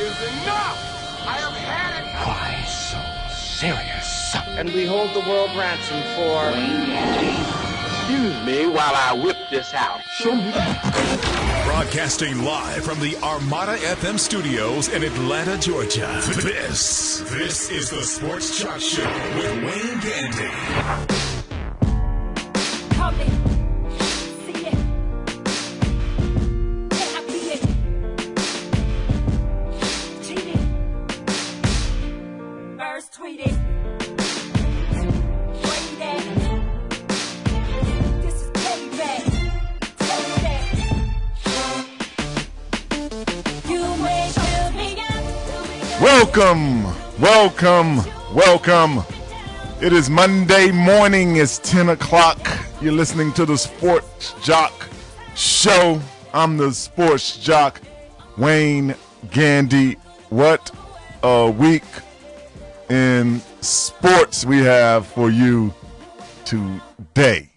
is enough! I have had it! Why so serious? And we hold the world ransom for... Excuse me while I whip this out. Broadcasting live from the Armada FM studios in Atlanta, Georgia. This is the Sports Jock Show with Wayne Gandy. Welcome. It is Monday morning. It's 10 o'clock. You're listening to the Sports Jock Show. I'm the Sports Jock, Wayne Gandy. What a week in sports we have for you today.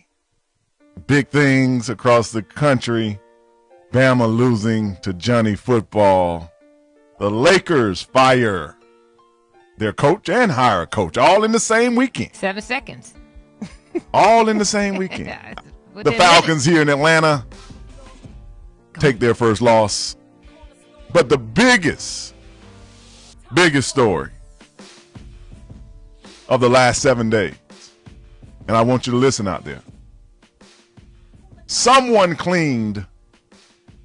Big things across the country. Bama losing to Johnny Football. The Lakers fire their coach and hire a coach, all in the same weekend. 7 seconds. All in the same weekend. The Falcons here in Atlanta take their first loss. But the biggest story of the last 7 days, and I want you to listen out there. Someone cleaned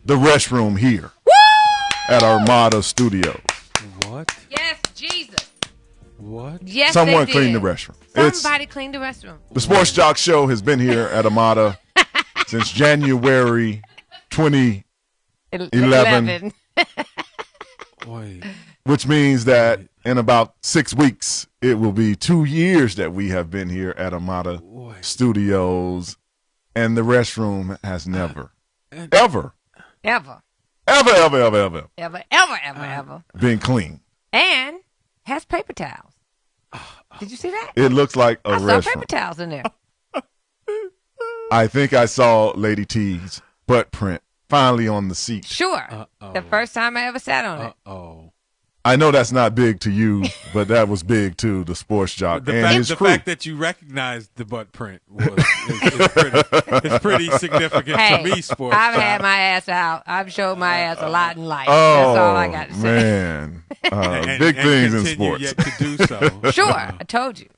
the restroom here at Armada Studios. What? Yes, Jesus. What? Yes, Someone they cleaned did. the restroom. Somebody cleaned the restroom. The Sports Jock Show has been here at Armada since January 2011, Wait. which means that in about 6 weeks, it will be 2 years that we have been here at Armada Studios, and the restroom has never, ever been clean. And has paper towels. Did you see that? It looks like a I saw restroom. paper towels in there. I think I saw Lady T's butt print finally on the seat. Sure. The first time I ever sat on it. I know that's not big to you, but that was big to the Sports Jock and his The crew. fact that you recognized the butt print is pretty significant to me, Sports I've Jock. had my ass out. I've showed my ass a lot in life. Oh, That's all I got to say. Man. And Big things in continue sports. yet to do so. Sure. I told you.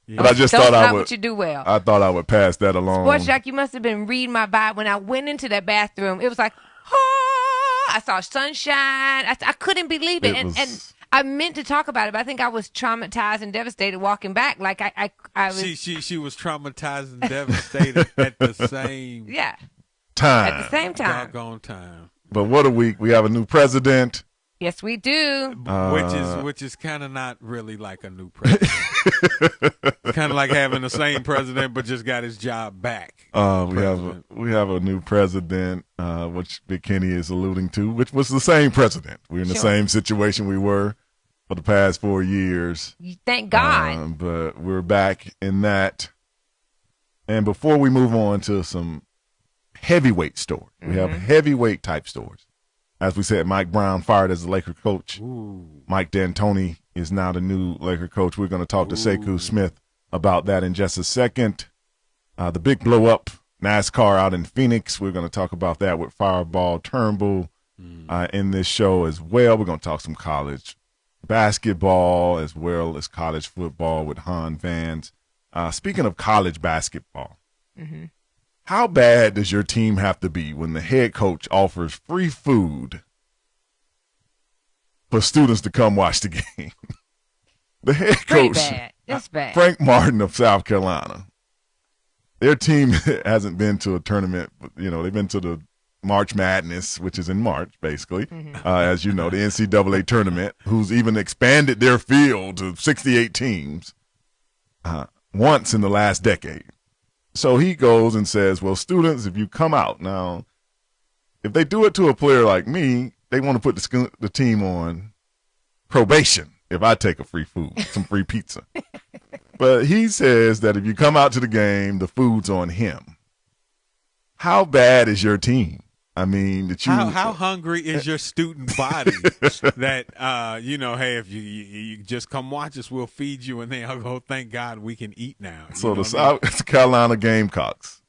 But I just Don't thought I stop would. what you do well. I thought I would pass that along. Sports Jock, you must have been reading my Bible. When I went into that bathroom, it was like, oh, I saw sunshine. I couldn't believe it. And I meant to talk about it, but I think I was traumatized and devastated walking back. Like I was. She was traumatized and devastated at the same time. At the same time. Doggone time. But what a week. We have a new president. Yes, we do. Which is kind of not really like a new president. It's kind of like having the same president, but just got his job back. We have a new president, which Big Kenny is alluding to, which was the same president. We're in the same situation we were for the past 4 years. Thank God. But we're back in that. And before we move on to some heavyweight stories, we have heavyweight type stories. As we said, Mike Brown fired as the Laker coach. Ooh. Mike D'Antoni is now the new Laker coach. We're going to talk to Sekou Smith about that in just a second. The big blow up NASCAR out in Phoenix. We're going to talk about that with Fireball Turnbull in this show as well. We're going to talk some college basketball as well as college football with Han Vans. Speaking of college basketball, how bad does your team have to be when the head coach offers free food for students to come watch the game? The head coach, That's bad. Frank Martin of South Carolina, their team hasn't been to a tournament. They've been to the March Madness, which is in March, basically. As you know, the NCAA tournament, who's even expanded their field to 68 teams once in the last decade. So he goes and says, well, students, if you come out now, if they do it to a player like me, they want to put the team on probation if I take a free food, some free pizza. But he says that if you come out to the game, the food's on him. How bad is your team I mean, that you how hungry is your student body that hey, if you just come watch us, we'll feed you, and then I'll go, thank God we can eat now. So the South Carolina Gamecocks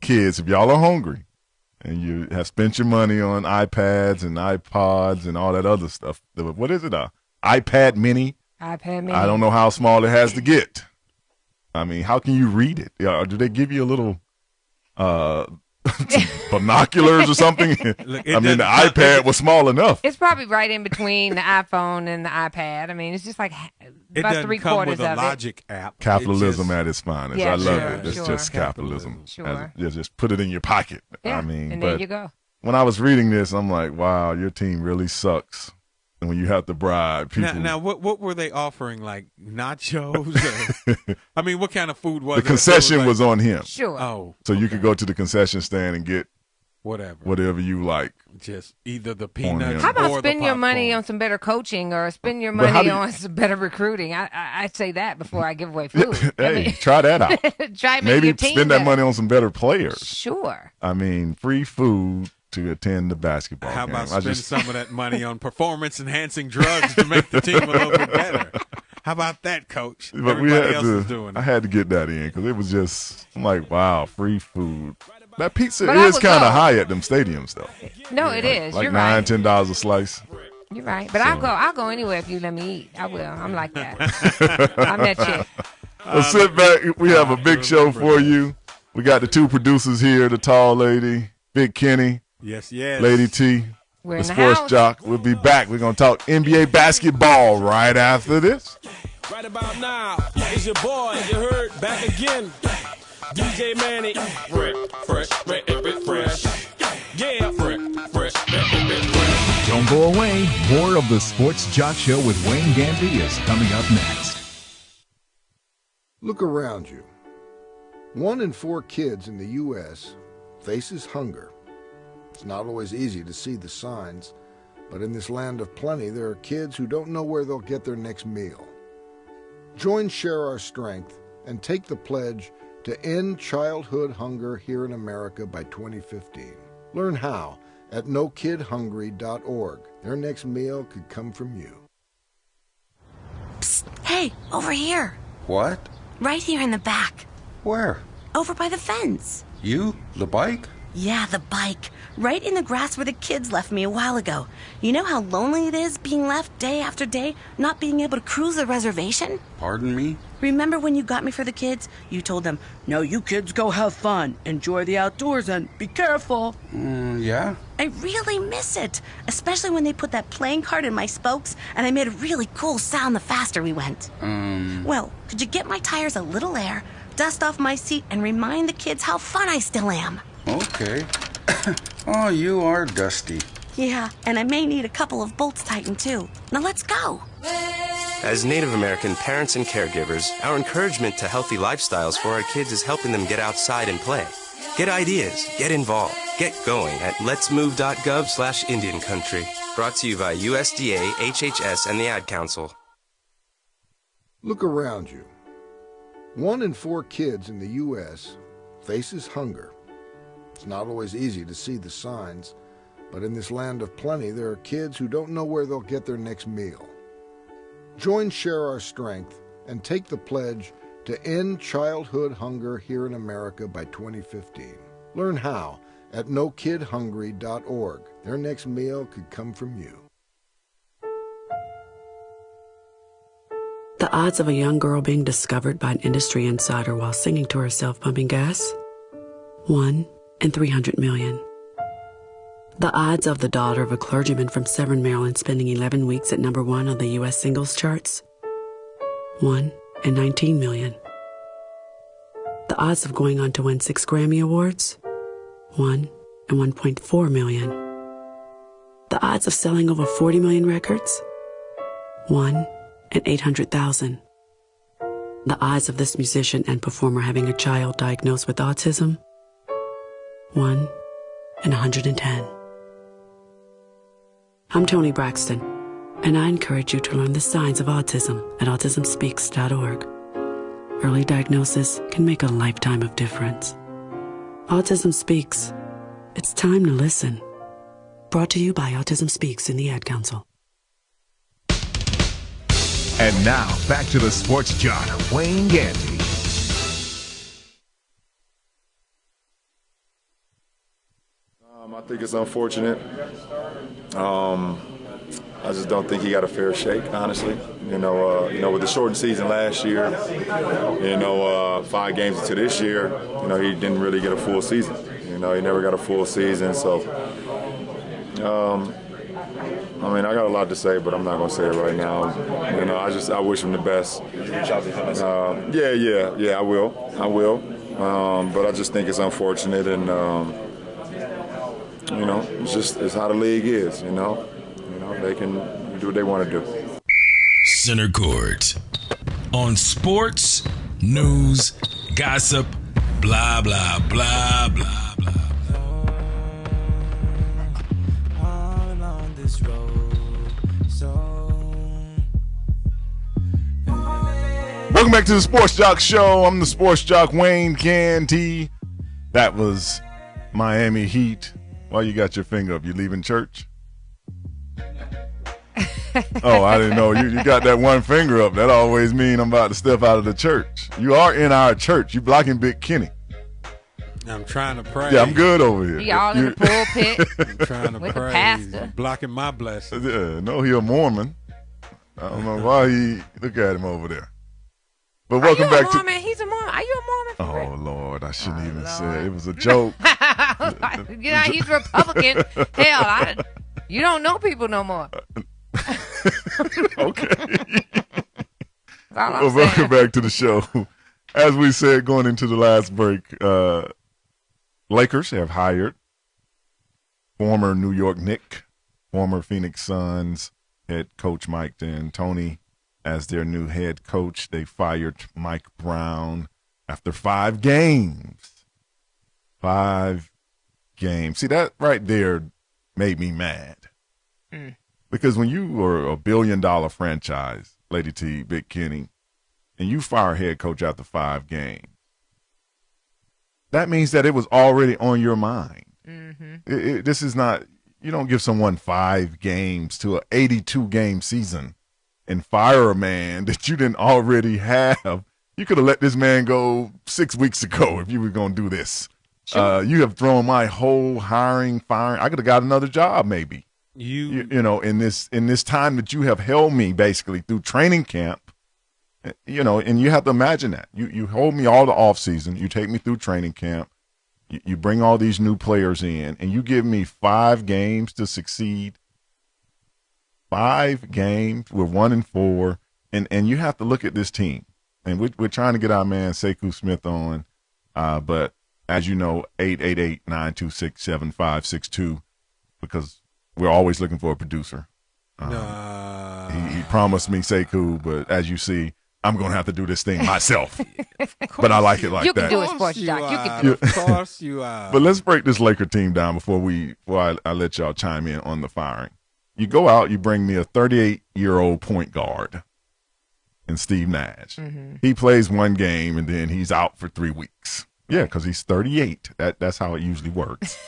kids, if y'all are hungry and you have spent your money on iPads and iPods and all that other stuff, what is it? iPad Mini. iPad Mini. I don't know how small it has to get. I mean, how can you read it? Or do they give you a little binoculars or something? Look, I mean, the iPad was small enough. It's probably right in between the iPhone and the iPad. I mean, it's just like it about doesn't 3/4 come with a of Logic app. Capitalism at its finest. Yeah, I love sure, it. It's sure. just capitalism. Sure. Just put it in your pocket. Yeah, I mean, and but there you go. when I was reading this, I'm like, wow, your team really sucks. And when you have to bribe people. Now what were they offering? Like nachos? I mean, what kind of food was it? The concession was on him. Sure. Oh. So you could go to the concession stand and get whatever you like. Just either the peanuts. How about or spend the your money popcorn? on some better coaching or spend your money on some better recruiting? I'd say that before I give away food. Hey, try that out. Try maybe your team spend that better. money on some better players. Sure. I mean, free food to attend the basketball How game. about spend some of that money on performance-enhancing drugs to make the team a little bit better? How about that, Coach? But Everybody else is doing I it. had to get that in because it was just, I'm like, wow, free food. That pizza But I is would kind go. of high at them stadiums, though. No, it is. Like You're $9, right. $10 a slice. You're right. But I'll go anywhere if you let me eat. I will. I'm like that. I'm that chick. Well, sit back. We have a big show for you. We got the two producers here, the tall lady, Big Kenny, Yes, yes. Lady T, We're the in the sports house. jock. We'll be back. We're going to talk NBA basketball right after this. Right about now, it's your boy, you heard, back again. DJ Manny. Fresh. Yeah, fresh. Don't go away. More of the Sports Jock Show with Wayne Gandy is coming up next. Look around you. 1 in 4 kids in the U.S. faces hunger. It's not always easy to see the signs, but in this land of plenty, there are kids who don't know where they'll get their next meal. Join Share Our Strength and take the pledge to end childhood hunger here in America by 2015. Learn how at NoKidHungry.org. Their next meal could come from you. Psst, hey, over here. What? Right here in the back. Where? Over by the fence. You? The bike? Yeah, the bike. Right in the grass where the kids left me a while ago. You know how lonely it is being left day after day, not being able to cruise the reservation? Pardon me? Remember when you got me for the kids? You told them, "No, you kids go have fun, enjoy the outdoors, and be careful." Yeah? I really miss it, especially when they put that playing card in my spokes and I made a really cool sound the faster we went. Well, could you get my tires a little air, dust off my seat, and remind the kids how fun I still am? Okay. Oh, you are dusty. Yeah, and I may need a couple of bolts tightened too. Now let's go. As Native American parents and caregivers, our encouragement to healthy lifestyles for our kids is helping them get outside and play. Get ideas, get involved, get going at letsmove.gov/Indian Country. Brought to you by USDA, HHS, and the Ad Council. Look around you. 1 in 4 kids in the U.S. faces hunger. It's not always easy to see the signs, but in this land of plenty, there are kids who don't know where they'll get their next meal. Join Share Our Strength and take the pledge to end childhood hunger here in America by 2015. Learn how at NoKidHungry.org. Their next meal could come from you. The odds of a young girl being discovered by an industry insider while singing to herself pumping gas? 1 in 300 million. The odds of the daughter of a clergyman from Severn, Maryland spending 11 weeks at number 1 on the U.S. singles charts? 1 in 19 million. The odds of going on to win 6 Grammy Awards? 1 in 1.4 million. The odds of selling over 40 million records? 1 in 800,000. The odds of this musician and performer having a child diagnosed with autism? 1 in 110. I'm Toni Braxton, and I encourage you to learn the signs of autism at autismspeaks.org. Early diagnosis can make a lifetime of difference. Autism Speaks. It's time to listen. Brought to you by Autism Speaks and the Ad Council. And now, back to the Sports Jock, Wayne Gandy. I think it's unfortunate. I just don't think he got a fair shake, honestly. With the shortened season last year, 5 games into this year, he didn't really get a full season. He never got a full season. So, I got a lot to say, but I'm not going to say it right now. I wish him the best. Yeah, I will. But I just think it's unfortunate, and it's how the league is. They can do what they want to do. Center Court on sports, news, gossip, blah blah blah blah blah. Welcome back to the Sports Jock Show. I'm the Sports Jock, Wayne Gandy. That was Miami Heat. Why you got your finger up? You leaving church? Oh, I didn't know. You got that one finger up. That always mean I'm about to step out of the church. You are in our church. You blocking Big Kenny. I'm trying to pray. Yeah, I'm good over here. Y'all in the pulpit. I'm trying to with pray. The pastor. Blocking my blessings. Yeah, no, he a Mormon. I don't know why he. Look at him over there. But welcome back to. He's a Mormon. Are you a Mormon? Oh Lord, I shouldn't even say it. It was a joke. He's Republican. Hell, you don't know people no more. Okay. Well, welcome back to the show. As we said going into the last break, Lakers have hired former New York Knicks, former Phoenix Suns head coach Mike D'Antoni as their new head coach. They fired Mike Brown after 5 games. 5 games. See, that right there made me mad. Because when you were a $1 billion franchise, Lady T, Big Kenny, and you fire a head coach after 5 games, that means that it was already on your mind. Mm-hmm. This is not, you don't give someone 5 games to an 82-game season and fire a man that you didn't already have. You could have let this man go 6 weeks ago if you were going to do this. Sure. You have thrown my whole hiring, firing. I could have got another job maybe. You in this time that you have held me basically through training camp, and you have to imagine that. You hold me all the off season, you take me through training camp, you bring all these new players in, and you give me 5 games to succeed. 5 games, we're 1-4, and you have to look at this team. And we're trying to get our man Sekou Smith on, but as you know, 888-926-7562, because we're always looking for a producer. He promised me Sekou, but as you see, I'm going to have to do this thing myself. But I like it like you that. You can do it, Sports Jock. You can do it. Of course you are. But let's break this Laker team down before I let y'all chime in on the firing. You go out, you bring me a 38-year-old point guard in Steve Nash. Mm-hmm. He plays 1 game, and then he's out for 3 weeks. Yeah, because he's 38. That's how it usually works.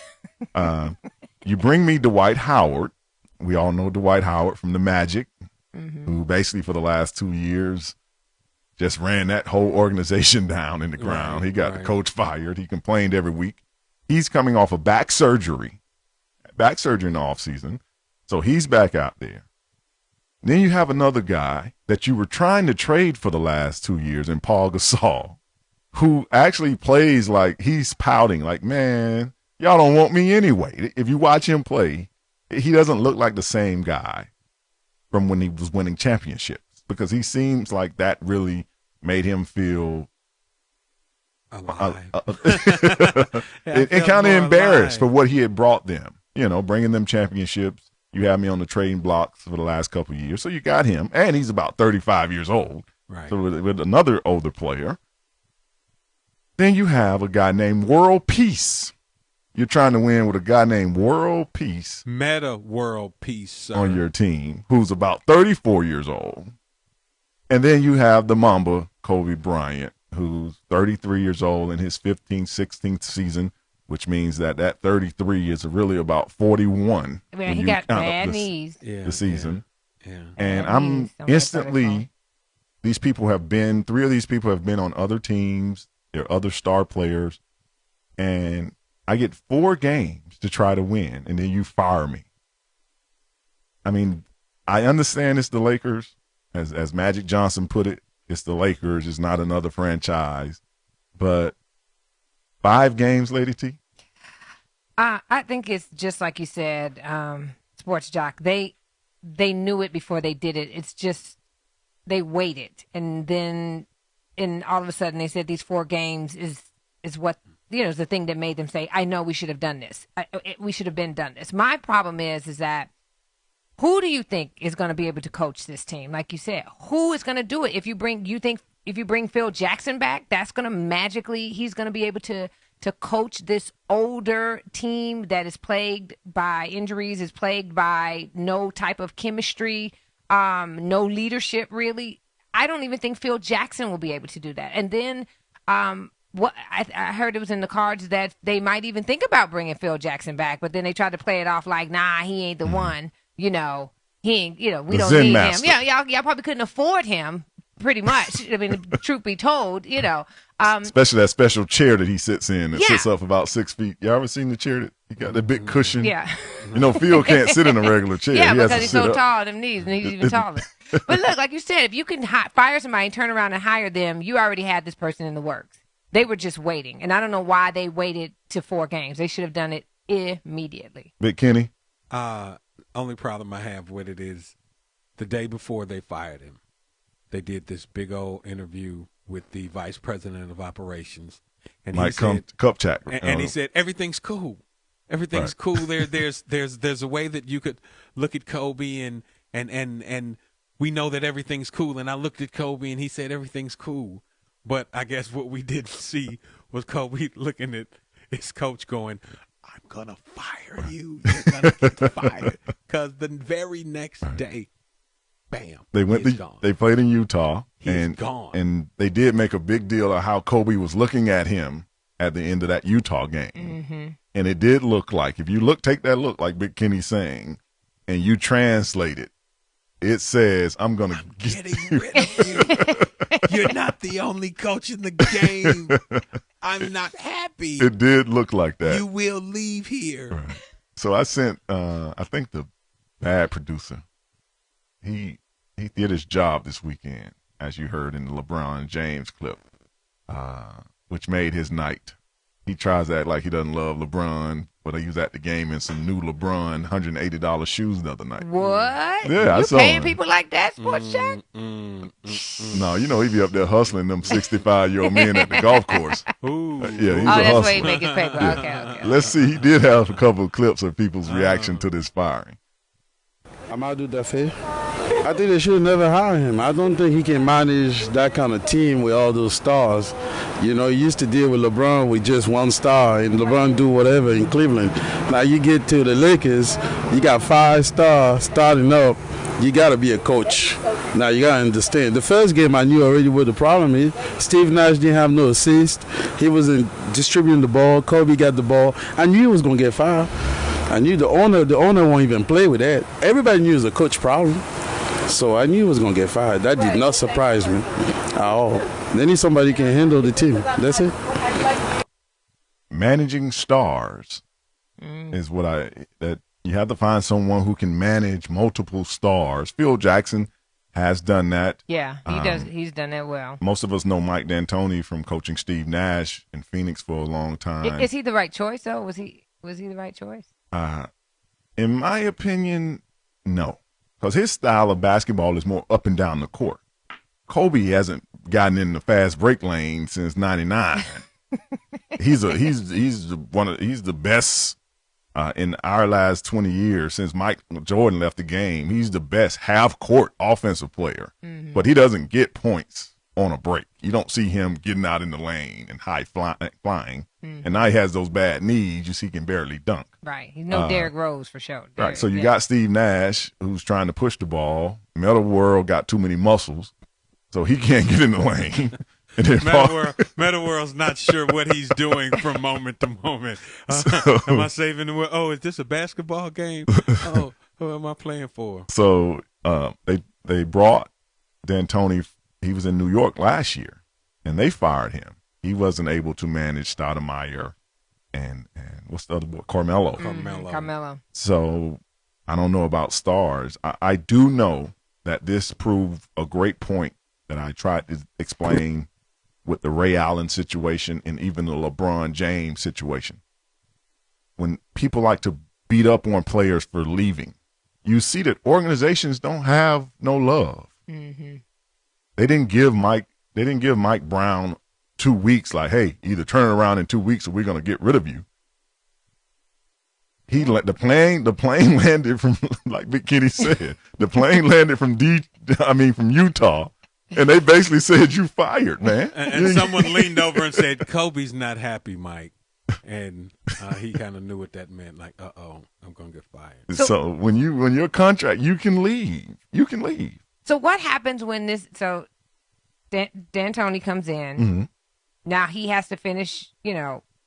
You bring me Dwight Howard. We all know Dwight Howard from the Magic, who basically for the last 2 years just ran that whole organization down in the ground. Right, he got the coach fired. He complained every week. He's coming off of back surgery in the offseason, so he's back out there. Then you have another guy that you were trying to trade for the last 2 years in Paul Gasol, who actually plays like he's pouting, like, man, y'all don't want me anyway. If you watch him play, he doesn't look like the same guy from when he was winning championships, because he seems like that really made him feel alive. And kind of embarrassed for what he had brought them, bringing them championships. You had me on the trading blocks for the last couple of years. So you got him, and he's about 35 years old. Right. So with another older player. Then you have a guy named World Peace. You're trying to win with a guy named World Peace. Meta World Peace, sir. On your team, who's about 34 years old. And then you have the Mamba, Kobe Bryant, who's 33 years old in his 15th, 16th season which means that 33 is really about 41. Man, he got bad knees. The season. Yeah. And I'm instantly, three of these people have been on other teams. They're other star players. And I get 4 games to try to win, and then you fire me. I mean, I understand it's the Lakers. As Magic Johnson put it, it's the Lakers. It's not another franchise. But 5 games, Lady T? I think it's just like you said, Sports Jock. They knew it before they did it. It's just they waited. And then all of a sudden they said these 4 games is what, is the thing that made them say, I know we should have done this. We should have been done this. My problem is that who do you think is going to be able to coach this team? Like you said, who is going to do it? If you bring Phil Jackson back, that's going to magically, he's going to be able to coach this older team that is plagued by injuries, is plagued by no type of chemistry, no leadership really. I don't even think Phil Jackson will be able to do that. And then what I heard it was in the cards that they might even think about bringing Phil Jackson back, but then they tried to play it off like, nah, he ain't the one. He ain't, we don't need him. Yeah, y'all probably couldn't afford him, pretty much. I mean, truth be told, especially that special chair that he sits in that sits up about 6 feet. Y'all ever seen the chair that he got that big cushion? Yeah. Phil can't sit in a regular chair. Yeah, he because has he's to sit so up. tall, them knees, and he's even taller. But look, like you said, if you can fire somebody and turn around and hire them, you already had this person in the works. They were just waiting, and I don't know why they waited to 4 games. They should have done it immediately. Big Kenny? Only problem I have with it is the day before they fired him, they did this big old interview with the vice president of operations, and Mike Kupchak, and he said everything's cool, everything's cool. There's a way that you could look at Kobe and we know that everything's cool. And I looked at Kobe and he said everything's cool, but I guess what we didn't see was Kobe looking at his coach going, I'm going to fire you. You're going to get fired. Because the very next day, bam, they played in Utah. He's gone. And they did make a big deal of how Kobe was looking at him at the end of that Utah game. Mm-hmm. And it did look like, if you take that look like Big Kenny's saying, and you translate it, it says, I'm getting rid of you. You're not the only coach in the game. I'm not happy. It did look like that. You will leave here. Right. So I sent, I think the bad producer, he did his job this weekend, as you heard in the LeBron James clip, which made his night. He tries to act like he doesn't love LeBron, but he was at the game in some new LeBron $180 shoes the other night. What? Yeah, you paying people like that, Sports Jack? No, he be up there hustling them 65-year-old men at the golf course. Ooh. Yeah, he's a that's hustler. where he make his paper. Yeah. Okay. Let's see. He did have a couple of clips of people's reaction to this firing. Amadou Daffé. I think they should have never hired him. I don't think he can manage that kind of team with all those stars. He used to deal with LeBron with just one star, and LeBron do whatever in Cleveland. Now you get to the Lakers, you got 5 stars starting up. You got to be a coach. Now you got to understand. The first game I knew already what the problem is. Steve Nash didn't have no assist. He wasn't distributing the ball. Kobe got the ball. I knew he was going to get fired. I knew the owner won't even play with that. Everybody knew it was a coach problem. So I knew he was going to get fired. That did not surprise me at all. They need somebody who can handle the team. That's it. Managing stars is that you have to find someone who can manage multiple stars. Phil Jackson has done that. Yeah, he does. He's done that well. Most of us know Mike D'Antoni from coaching Steve Nash in Phoenix for a long time. Is he the right choice, though? Was he the right choice? In my opinion, no. Because his style of basketball is more up and down the court. Kobe hasn't gotten in the fast break lane since '99. he's the best in our last 20 years since Mike Jordan left the game. He's the best half court offensive player, but he doesn't get points on a break. You don't see him getting out in the lane and high flying. And now he has those bad knees. You see, he can barely dunk. Right. He's no Derrick Rose for sure. Right. So you got Steve Nash, who's trying to push the ball. Melo World got too many muscles, so he can't get in the lane. Meta World's not sure what he's doing from moment to moment. Am I saving the world? Oh, is this a basketball game? Oh, who am I playing for? So they brought D'Antoni. He was in New York last year, and they fired him. He wasn't able to manage Stoudemire and what's the other boy? Carmelo. So I don't know about stars. I do know that this proved a great point that I tried to explain with the Ray Allen situation and even the LeBron James situation. When people like to beat up on players for leaving, you see that organizations don't have no love. Mm-hmm. They didn't give Mike Brown 2 weeks like, hey, either turn it around in 2 weeks or we're going to get rid of you. The plane landed from, like Big Kenny said, the plane landed from Utah, and they basically said you fired, man. And someone leaned over and said, Kobe's not happy, Mike. And he kind of knew what that meant. Like, I'm going to get fired. So when your contract, you can leave. You can leave. So what happens when D'Antoni comes in? Mm-hmm. Now he has to finish,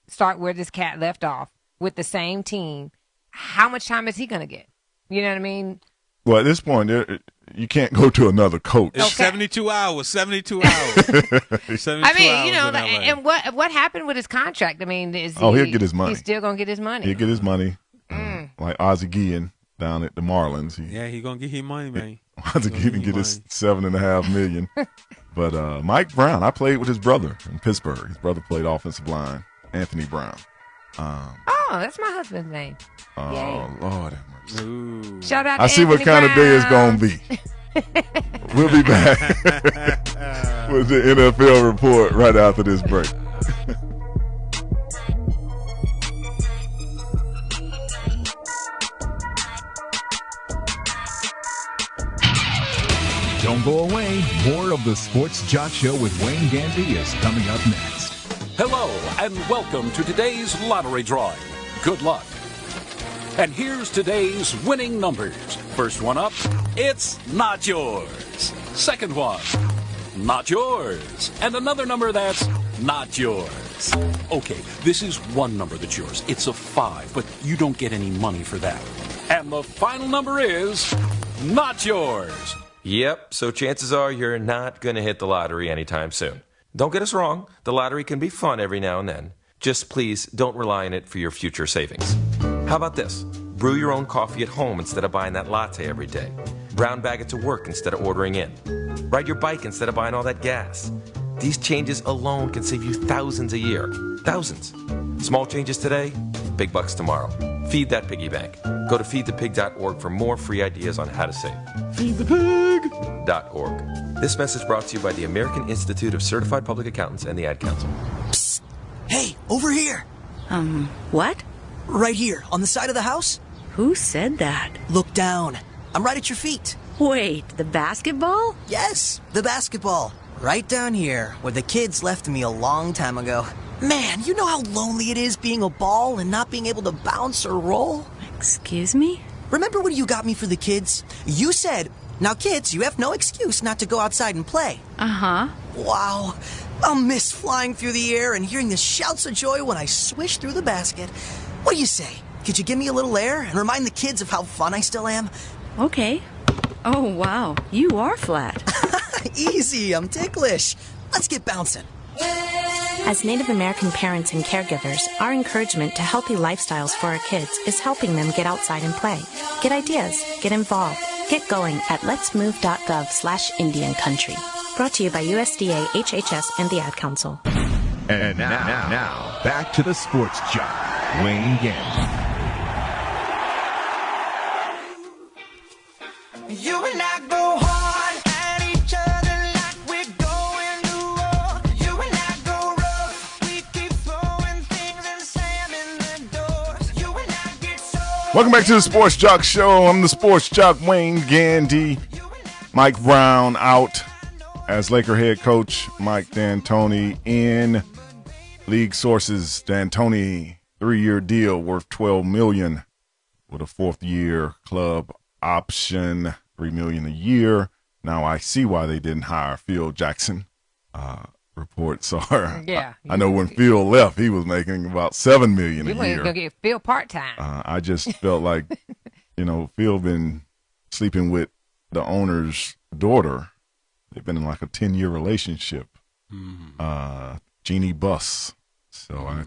start where this cat left off with the same team. How much time is he going to get? You know what I mean? Well, at this point, you can't go to another coach. It's 72 hours. 72 hours. 72 hours and what happened with his contract? I mean, he'll get his money. He's still going to get his money. He'll get his money. Like Ozzie Guillen down at the Marlins. He's going to get his money, man. Ozzie Guillen get his $7.5 million. But Mike Brown, I played with his brother in Pittsburgh. His brother played offensive line, Anthony Brown. That's my husband's name. Oh, Yay. Lord have mercy. Ooh. Shout out to I see Anthony what kind of day it's going to be. We'll be back with the NFL report right after this break. Don't go away. More of the Sports Jock Show with Wayne Gandy is coming up next. Hello, and welcome to today's lottery drawing. Good luck. And here's today's winning numbers. First one up, it's not yours. Second one, not yours. And another number that's not yours. Okay, this is one number that's yours. It's a 5, but you don't get any money for that. And the final number is not yours. Yep, so chances are you're not going to hit the lottery anytime soon. Don't get us wrong, the lottery can be fun every now and then. Just please don't rely on it for your future savings. How about this? Brew your own coffee at home instead of buying that latte every day. Brown bag it to work instead of ordering in. Ride your bike instead of buying all that gas. These changes alone can save you thousands a year. Thousands. Small changes today, big bucks tomorrow. Feed that piggy bank. Go to feedthepig.org for more free ideas on how to save. Feedthepig.org. This message brought to you by the American Institute of Certified Public Accountants and the Ad Council. Psst! Hey, over here! What? Right here, on the side of the house. Who said that? Look down. I'm right at your feet. Wait, the basketball? Yes, the basketball. Right down here, where the kids left me a long time ago. Man, you know how lonely it is being a ball and not being able to bounce or roll? Excuse me? Remember when you got me for the kids? You said, now kids, you have no excuse not to go outside and play. Uh-huh. Wow. I'll miss flying through the air and hearing the shouts of joy when I swish through the basket. What do you say? Could you give me a little air and remind the kids of how fun I still am? Okay. Oh, wow. You are flat. Easy, I'm ticklish. Let's get bouncing. As Native American parents and caregivers, our encouragement to healthy lifestyles for our kids is helping them get outside and play. Get ideas, get involved, get going at letsmove.gov/Indian Country. Brought to you by USDA, HHS, and the Ad Council. And now, back to the Sports Jock, Wayne Gandy. You and I go hard at each other like we're going to war. You and I go rough. We keep throwing things and slamming the doors. You and I get so. Welcome back to the Sports Jock Show. I'm the Sports Jock, Wayne Gandy. Mike Brown out as Laker head coach. Mike D'Antoni in. League sources, D'Antoni 3-year deal worth $12 million with a 4th-year club option, $3 million a year. Now I see why they didn't hire Phil Jackson. reports are. Yeah. I know when Phil left, he was making about $7 million a You ain't year. gonna get Phil part-time. I just felt like, Phil been sleeping with the owner's daughter. They've been in like a 10-year relationship. Jeannie Buss. So I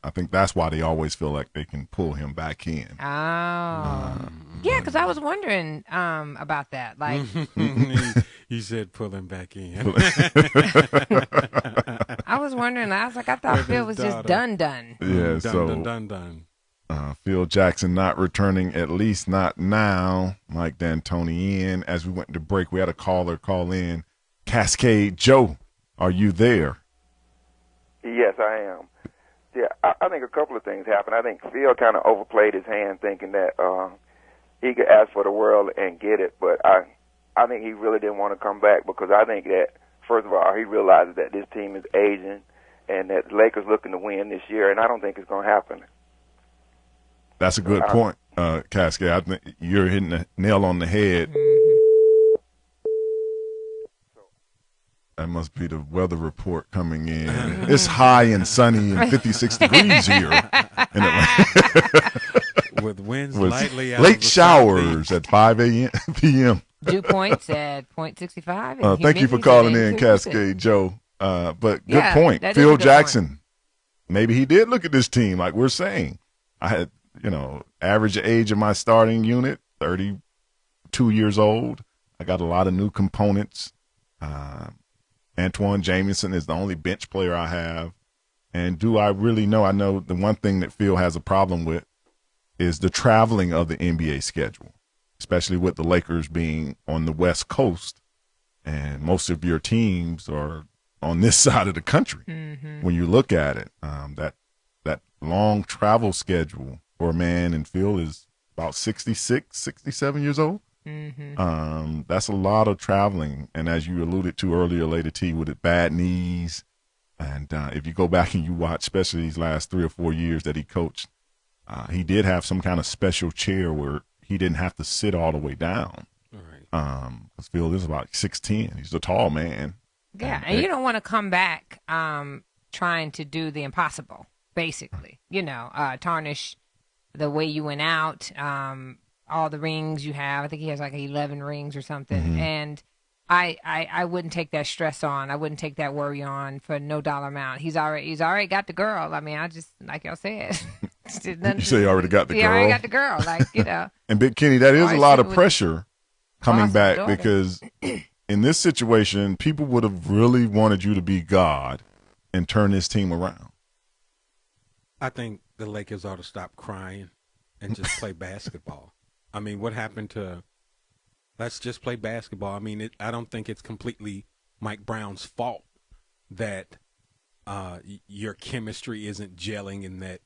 think that's why they always feel like they can pull him back in. Oh. Yeah, because I was wondering about that. Like, you said pull him back in. I was wondering. I was like, I thought Phil was just done. Yeah, done. Phil Jackson not returning, at least not now. Mike D'Antoni in. As we went to break, we had a caller call in. Cascade Joe, are you there? Yes, I am. Yeah, I think a couple of things happened. I think Phil kind of overplayed his hand thinking that he could ask for the world and get it, but I think he really didn't want to come back because I think that, first of all, he realizes that this team is aging and that the Lakers looking to win this year, and I don't think it's going to happen. That's a good point, Cascade. I think you're hitting the nail on the head. That must be the weather report coming in. It's high and sunny and 56 degrees here in Atlanta. With winds lightly out late of the showers at 5 p.m. Dew points at 0.65. Thank you for calling in, Cascade Joe. But good point. that is Phil a good Jackson, point. maybe he did look at this team like we're saying. I had, average age of my starting unit, 32 years old. I got a lot of new components. Antoine Jamison is the only bench player I have. And do I really know? I know the one thing that Phil has a problem with is the traveling of the NBA schedule, especially with the Lakers being on the West Coast. And most of your teams are on this side of the country. When you look at it, that long travel schedule for a man, and Phil is about 66, 67 years old. That's a lot of traveling, and as you alluded to earlier, Lady T, with it, bad knees, and if you go back and you watch, especially these last 3 or 4 years that he coached, he did have some kind of special chair where he didn't have to sit all the way down. Because Phil is about 6'10", he's a tall man. Yeah, and you don't want to come back trying to do the impossible, basically. Tarnish the way you went out. All the rings you have. I think he has like 11 rings or something. And I wouldn't take that stress on. I wouldn't take that worry on for no dollar amount. He's already got the girl. I mean, I just, like y'all said. You say he already got the girl? He already got the girl. And Big Kenny, that is a lot of pressure coming awesome back daughter. because in this situation, people would have really wanted you to be God and turn this team around. I think the Lakers ought to stop crying and just play basketball. I mean, what happened to let's just play basketball? I mean, I don't think it's completely Mike Brown's fault that your chemistry isn't gelling and that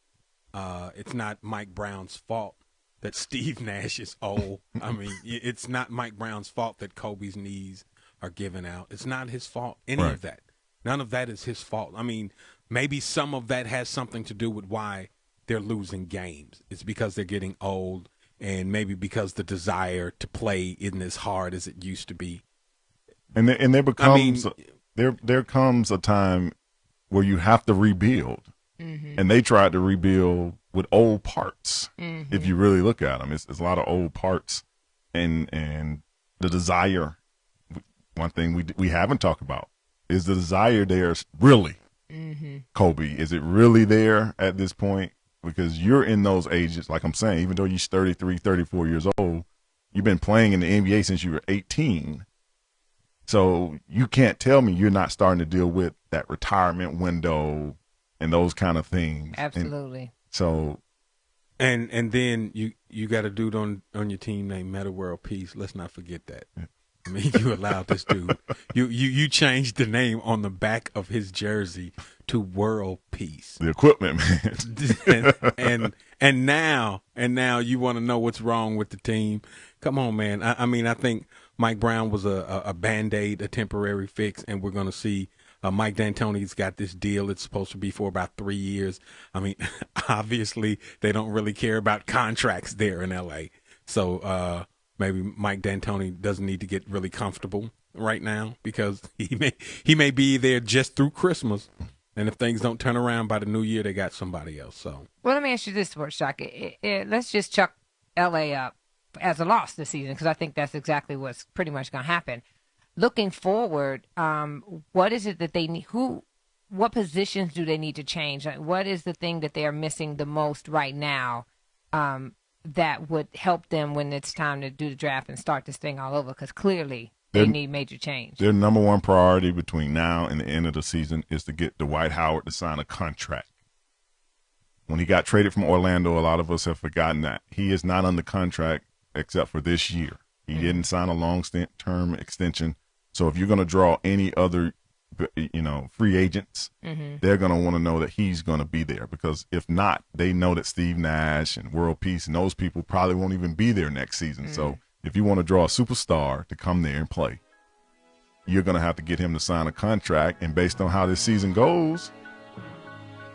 it's not Mike Brown's fault that Steve Nash is old. I mean, it's not Mike Brown's fault that Kobe's knees are giving out. It's not his fault, any of that. None of that is his fault. I mean, maybe some of that has something to do with why they're losing games. It's because they're getting old. And maybe because the desire to play isn't as hard as it used to be. And there becomes there comes a time where you have to rebuild. And they tried to rebuild with old parts. If you really look at them, it's a lot of old parts. And the desire, one thing we haven't talked about, is the desire there really, Kobe? Is it really there at this point? Because you're in those ages, like I'm saying, even though you're 33, 34 years old, you've been playing in the NBA since you were 18. So you can't tell me you're not starting to deal with that retirement window and those kind of things. Absolutely. And then you got a dude on your team named Metta World Peace. Let's not forget that. I mean, you allowed this dude. You changed the name on the back of his jersey to World Peace. The equipment, man. and now you want to know what's wrong with the team. Come on, man. I mean, I think Mike Brown was a Band-Aid, a temporary fix, and we're going to see Mike D'Antoni's got this deal. It's supposed to be for about 3 years. I mean, obviously they don't really care about contracts there in L.A. So maybe Mike D'Antoni doesn't need to get really comfortable right now because he may be there just through Christmas, and if things don't turn around by the new year, they got somebody else. So, well, let me ask you this, Sports Shock. Let's just chuck L.A. up as a loss this season because I think that's exactly what's pretty much going to happen. Looking forward, what is it that they need? What positions do they need to change? Like, what is the thing that they are missing the most right now that would help them when it's time to do the draft and start this thing all over? Because clearly they need major change. Their number one priority between now and the end of the season is to get Dwight Howard to sign a contract. When he got traded from Orlando, a lot of us have forgotten that. He is not under contract except for this year. He didn't sign a long-term extension. So if you're going to draw any other, free agents, they're going to want to know that he's going to be there because if not, they know that Steve Nash and World Peace and those people probably won't even be there next season. So if you want to draw a superstar to come there and play, you're going to have to get him to sign a contract. And based on how this season goes,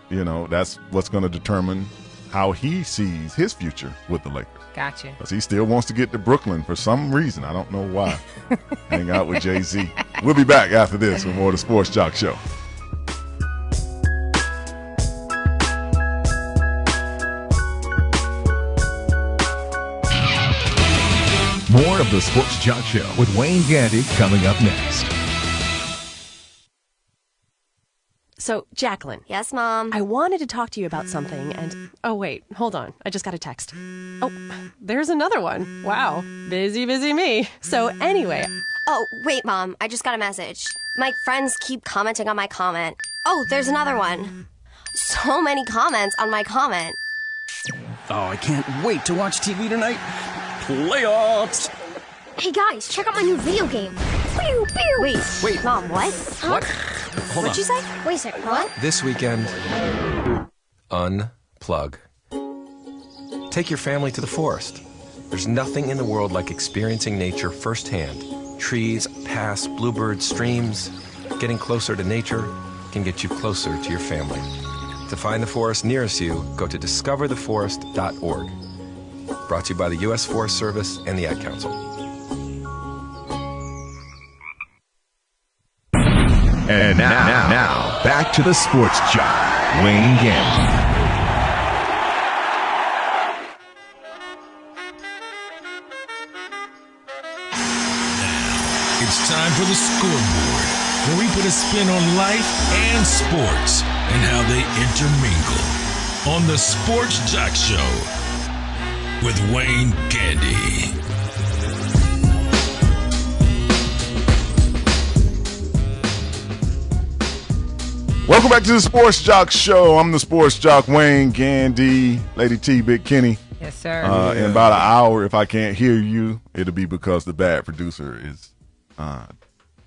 that's what's going to determine how he sees his future with the Lakers. Gotcha. Because he still wants to get to Brooklyn for some reason. I don't know why. Hang out with Jay-Z. We'll be back after this with more of the Sports Jock Show. More of the Sports Jock Show with Wayne Gandy coming up next. So, Jacqueline. Yes, Mom? I wanted to talk to you about something and... Oh, wait. Hold on. I just got a text. Oh, there's another one. Wow. Busy me. So, anyway... Oh, wait, Mom. I just got a message. My friends keep commenting on my comment. Oh, there's another one. So many comments on my comment. Oh, I can't wait to watch TV tonight. Playoffs! Hey, guys, check out my new video game. Pew, pew. Wait. Mom, what? What? Hold What'd on. you say? Wait a second, what? This weekend, unplug. Take your family to the forest. There's nothing in the world like experiencing nature firsthand. Trees, paths, bluebirds, streams. Getting closer to nature can get you closer to your family. To find the forest nearest you, go to discovertheforest.org. Brought to you by the U.S. Forest Service and the Ad Council. And now, back to the Sports Jock, Wayne Gandy. It's time for the scoreboard, where we put a spin on life and sports and how they intermingle on the Sports Jock Show with Wayne Gandy. Welcome back to the Sports Jock Show. I'm the Sports Jock, Wayne Gandy, Lady T, Big Kenny. Yes, sir. In about an hour, if I can't hear you, it'll be because the bad producer is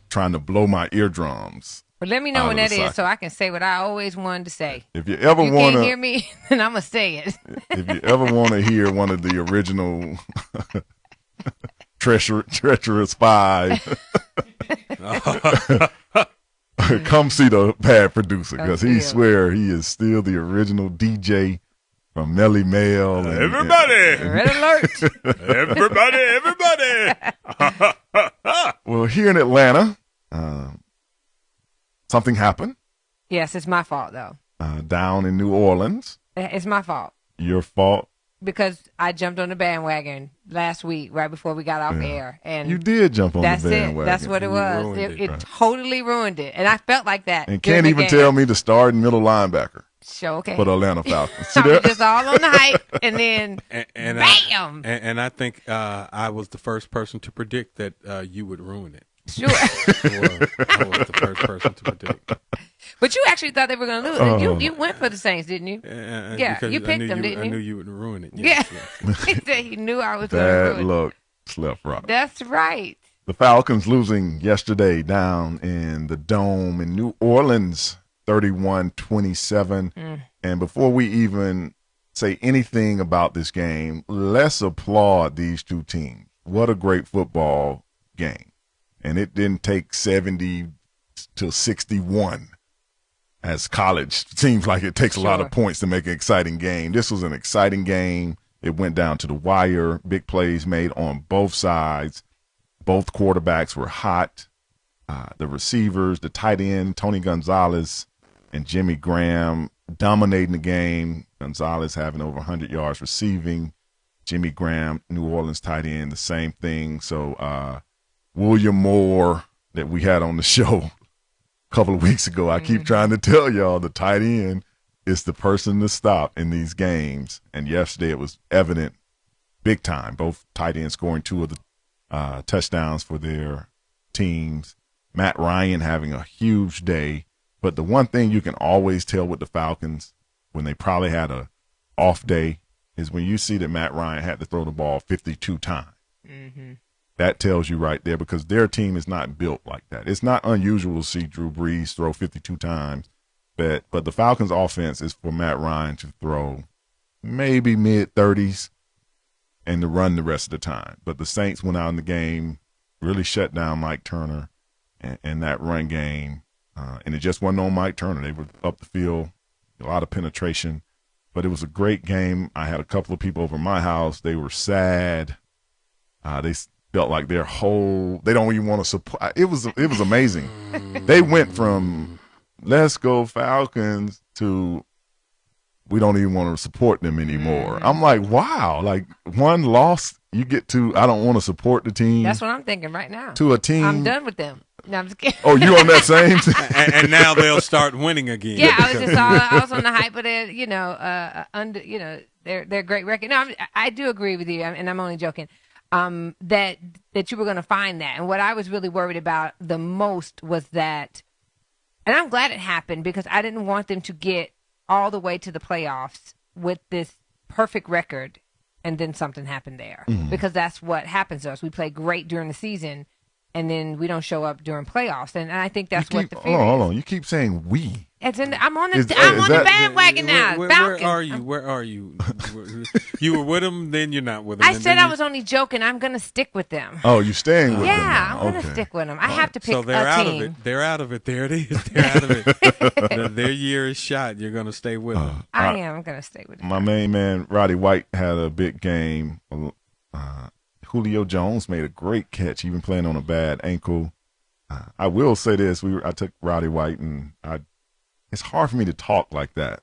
trying to blow my eardrums. But let me know when that is so I can say what I always wanted to say. If you ever want to can't hear me, then I'm going to say it. If you ever want to hear one of the original treacherous five, come see the bad producer because he swear he is still the original DJ from Melly Mel. Everybody! Red alert! Everybody! Well, here in Atlanta, something happened. Yes, it's my fault, though. Down in New Orleans. It's my fault. Your fault? Because I jumped on the bandwagon last week right before we got off air. And you did jump on the bandwagon. It. That's what it was. It totally ruined it. And I felt like that. And can't even tell me to start in middle linebacker. Sure, okay. For the Atlanta Falcons. I was just all on the hype, and then bam! And I think I was the first person to predict that you would ruin it. Sure. I was the first person to predict. But you actually thought they were going to lose. You went for the Saints, didn't you? Yeah, you picked them, didn't you? I knew you would ruin it. Yes, yes. He said he knew I was going to ruin it. Bad luck, Slep Rock. That's right. The Falcons losing yesterday down in the Dome in New Orleans, 31-27. And before we even say anything about this game, let's applaud these two teams. What a great football game. And it didn't take 70 to 61 as college. It seems like it takes a lot of points to make an exciting game. This was an exciting game. It went down to the wire. Big plays made on both sides. Both quarterbacks were hot. The receivers, the tight end, Tony Gonzalez and Jimmy Graham dominating the game. Gonzalez having over 100 yards receiving. Jimmy Graham, New Orleans tight end, the same thing. So William Moore that we had on the show a couple of weeks ago, I keep trying to tell y'all the tight end is the person to stop in these games. And yesterday it was evident big time. Both tight ends scoring 2 of the touchdowns for their teams. Matt Ryan having a huge day. But the one thing you can always tell with the Falcons when they probably had a off day is when you see that Matt Ryan had to throw the ball 52 times. Mm-hmm. That tells you right there because their team is not built like that. It's not unusual to see Drew Brees throw 52 times. But the Falcons' offense is for Matt Ryan to throw maybe mid-30s and to run the rest of the time. But the Saints went out in the game, really shut down Mike Turner and that run game. And it just wasn't on Mike Turner. They were up the field, a lot of penetration. But it was a great game. I had a couple of people over my house. They were sad. They felt like they don't even want to support. It was amazing. They went from let's go Falcons to we don't even want to support them anymore. I'm like, wow, like one loss, you get to I don't want to support the team. That's what I'm thinking right now. To a team. I'm done with them. No, I'm just kidding. Oh, you on that same thing? and now they'll start winning again. Yeah, I was on the hype of it, their great record. No, I do agree with you, and I'm only joking. That you were going to find that, and what I was really worried about the most was that, and I'm glad it happened because I didn't want them to get all the way to the playoffs with this perfect record, and then something happened there because that's what happens to us. We play great during the season. And then we don't show up during playoffs, and I think that's what the fear is. Hold on, you keep saying we. I'm on the bandwagon now. Where are you? Where are you? You were with them, then you're not with them. I said I was only joking. I'm going to stick with them. Oh, you're staying with them? Yeah, I'm going to stick with them. I have to pick so they're a out team. of it. They're out of it. There it is. They're out of it. Their year is shot. You're going to stay with them. I am. I'm going to stay with them. My main man, Roddy White, had a big game. Julio Jones made a great catch, even playing on a bad ankle. I will say this: I took Roddy White, and it's hard for me to talk like that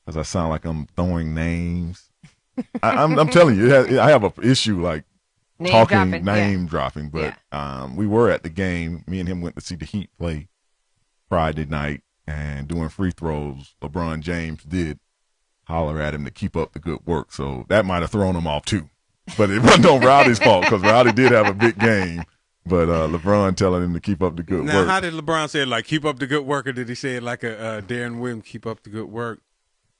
because I sound like I'm throwing names. I'm telling you, I have an issue like name dropping. But we were at the game. Me and him went to see the Heat play Friday night, and doing free throws, LeBron James did holler at him to keep up the good work. So that might have thrown him off too. But it wasn't on Rowdy's fault because Rowdy did have a big game. But LeBron telling him to keep up the good work. Now, how did LeBron say it? Like, keep up the good work, or did he say it like a Darren Williams, keep up the good work?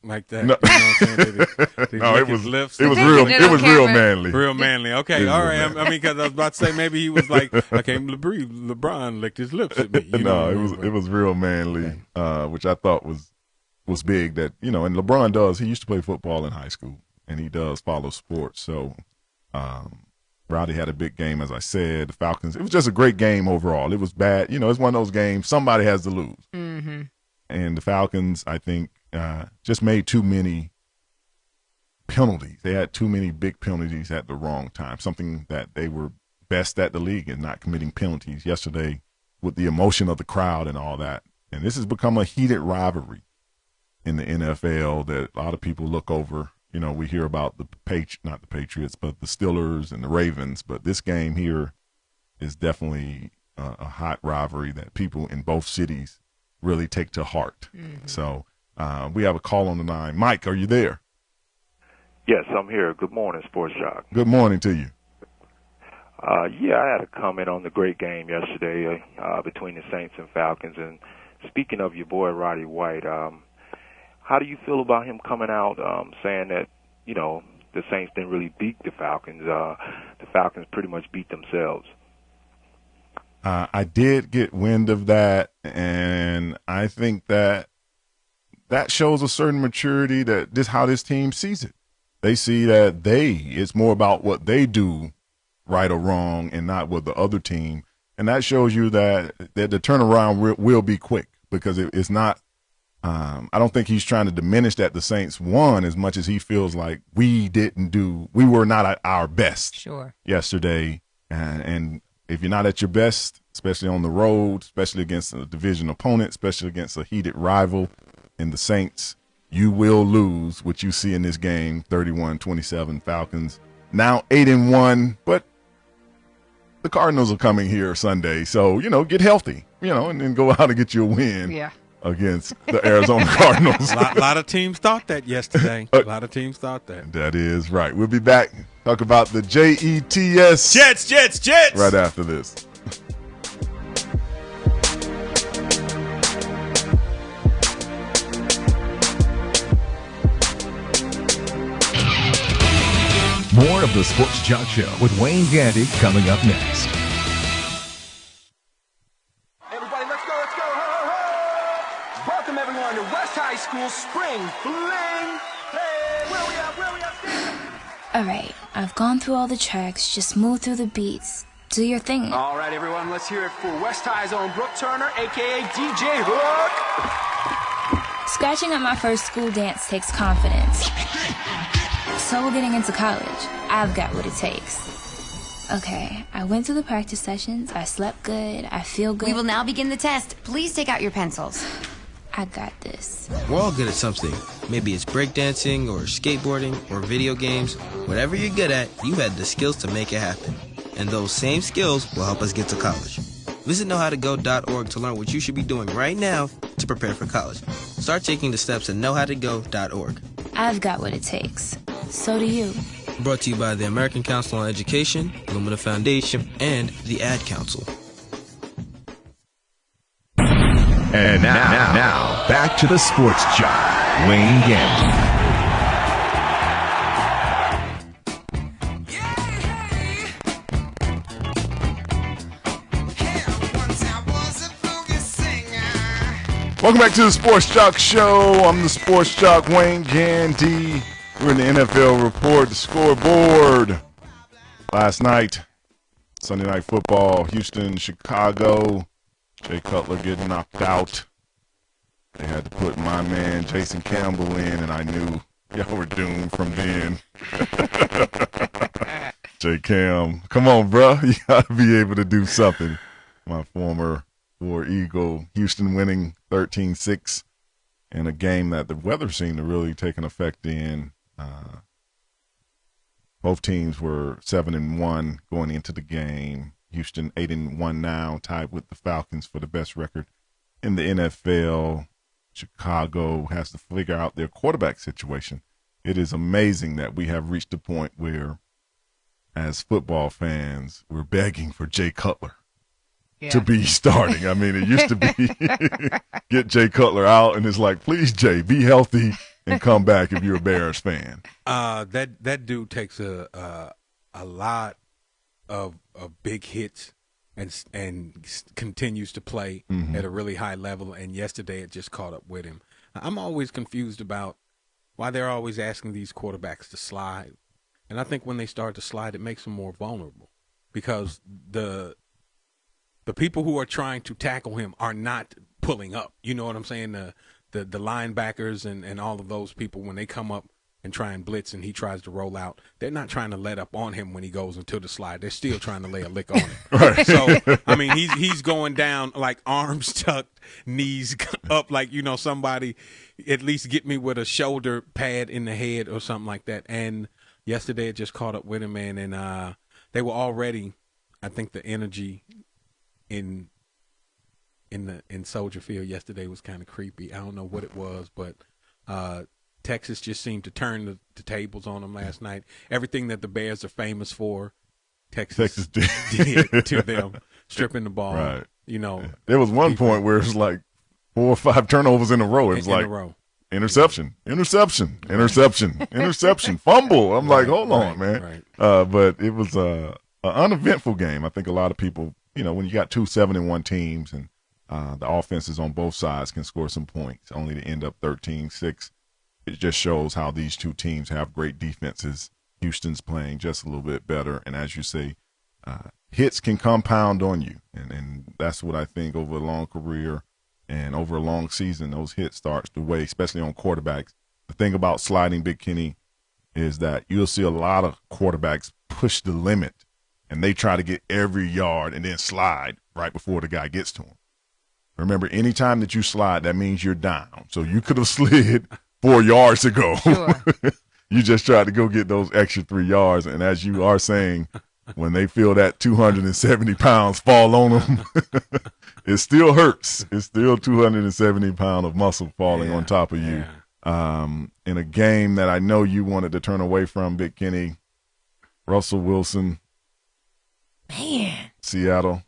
Like that? No, you know what I'm saying? Did he lick his lips? It was real manly. Real manly. Okay, all right. I mean, because I was about to say maybe he was like, I can't believe LeBron licked his lips at me. It was real manly, which I thought was big. That and LeBron does. He used to play football in high school, and he does follow sports. So. Rowdy had a big game, as I said. The Falcons, it was just a great game overall. It was bad. It's one of those games somebody has to lose. Mm-hmm. And the Falcons, I think, just made too many penalties. They had too many big penalties at the wrong time, something that they were best at the league in not committing penalties yesterday with the emotion of the crowd and all that. And this has become a heated rivalry in the NFL that a lot of people look over. We hear about not the Patriots, but the Steelers and the Ravens. But this game here is definitely a hot rivalry that people in both cities really take to heart. Mm-hmm. So we have a call on the line. Mike, are you there? Yes, I'm here. Good morning, Sports Jock. Good morning to you. I had a comment on the great game yesterday between the Saints and Falcons. And speaking of your boy Roddy White, how do you feel about him coming out saying that, the Saints didn't really beat the Falcons? The Falcons pretty much beat themselves. I did get wind of that, and I think that shows a certain maturity that how this team sees it. They see that it's more about what they do right or wrong and not what the other team. And that shows you that the turnaround will be quick because it's not. I don't think he's trying to diminish that the Saints won as much as he feels like we were not at our best yesterday. And if you're not at your best, especially on the road, especially against a division opponent, especially against a heated rival in the Saints, you will lose. What you see in this game, 31-27 Falcons. Now 8-1, but the Cardinals are coming here Sunday. So, get healthy, and then go out and get you a win against the Arizona Cardinals. A lot of teams thought that yesterday. A lot of teams thought that. That is right. We'll be back. Talk about the Jets. Jets. Right after this. More of the Sports Jock Show with Wayne Gandy coming up next. Everybody, let's go. Ho, ho. Welcome, everyone, to West High School Spring Fling. Hey, where we at? Alright, I've gone through all the tracks, just move through the beats. Do your thing. All right, everyone, let's hear it for West High's own Brooke Turner, a.k.a. DJ Hook. Scratching up my first school dance takes confidence. So getting into college, I've got what it takes. Okay, I went through the practice sessions, I slept good, I feel good. We will now begin the test. Please take out your pencils. I got this. We're all good at something. Maybe it's breakdancing or skateboarding or video games. Whatever you're good at, you had the skills to make it happen. And those same skills will help us get to college. Visit knowhowtogo.org to learn what you should be doing right now to prepare for college. Start taking the steps at knowhowtogo.org. I've got what it takes. So do you. Brought to you by the American Council on Education, Lumina Foundation, and the Ad Council. And now, back to the Sports Jock, Wayne Gandy. Welcome back to the Sports Jock Show. I'm the Sports Jock, Wayne Gandy. We're in the NFL report, the scoreboard. Last night, Sunday Night Football, Houston, Chicago. Jay Cutler getting knocked out. They had to put my man Jason Campbell in, and I knew y'all were doomed from then. Jay Cam, come on, bro. You got to be able to do something. My former War Eagle, Houston winning 13-6 in a game that the weather seemed to really take an effect in. Both teams were 7-1 going into the game. Houston 8-1 now, tied with the Falcons for the best record in the NFL. Chicago has to figure out their quarterback situation. It is amazing that we have reached a point where, as football fans, we're begging for Jay Cutler to be starting. I mean, it used to be get Jay Cutler out, and it's like, please, Jay, be healthy and come back if you're a Bears fan. That dude takes a lot of big hits and continues to play at a really high level. And yesterday it just caught up with him. I'm always confused about why they're always asking these quarterbacks to slide. And I think when they start to slide, it makes them more vulnerable because the people who are trying to tackle him are not pulling up. You know what I'm saying? The linebackers and all of those people, when they come up and try and blitz and he tries to roll out, they're not trying to let up on him when he goes into the slide. They're still trying to lay a lick on him. Right. So, I mean, he's going down like arms tucked, knees up, like, somebody at least get me with a shoulder pad in the head or something like that. And yesterday it just caught up with him, man. And they were already, I think the energy in Soldier Field yesterday was kind of creepy. I don't know what it was, but Texas just seemed to turn the tables on them last night. Everything that the Bears are famous for, Texas did to them, stripping the ball. Right. There was one point where it was like 4 or 5 turnovers in a row. It was like interception, fumble. I'm like, hold on, man. Right. But it was an uneventful game. I think a lot of people, when you got 2 7-1 teams and the offenses on both sides can score some points, only to end up 13-6. It just shows how these two teams have great defenses. Houston's playing just a little bit better. And as you say, hits can compound on you. And that's what I think over a long career and over a long season, those hits starts to weigh, especially on quarterbacks. The thing about sliding, Big Kenny, is that you'll see a lot of quarterbacks push the limit and they try to get every yard and then slide right before the guy gets to him. Remember, anytime that you slide, that means you're down. So you could have slid 4 yards ago. Sure. You just tried to go get those extra 3 yards. And as you are saying, when they feel that 270 pounds fall on them, it still hurts. It's still 270 pounds of muscle falling on top of you. In a game that I know you wanted to turn away from, Big Kenny, Russell Wilson, Man, Seattle.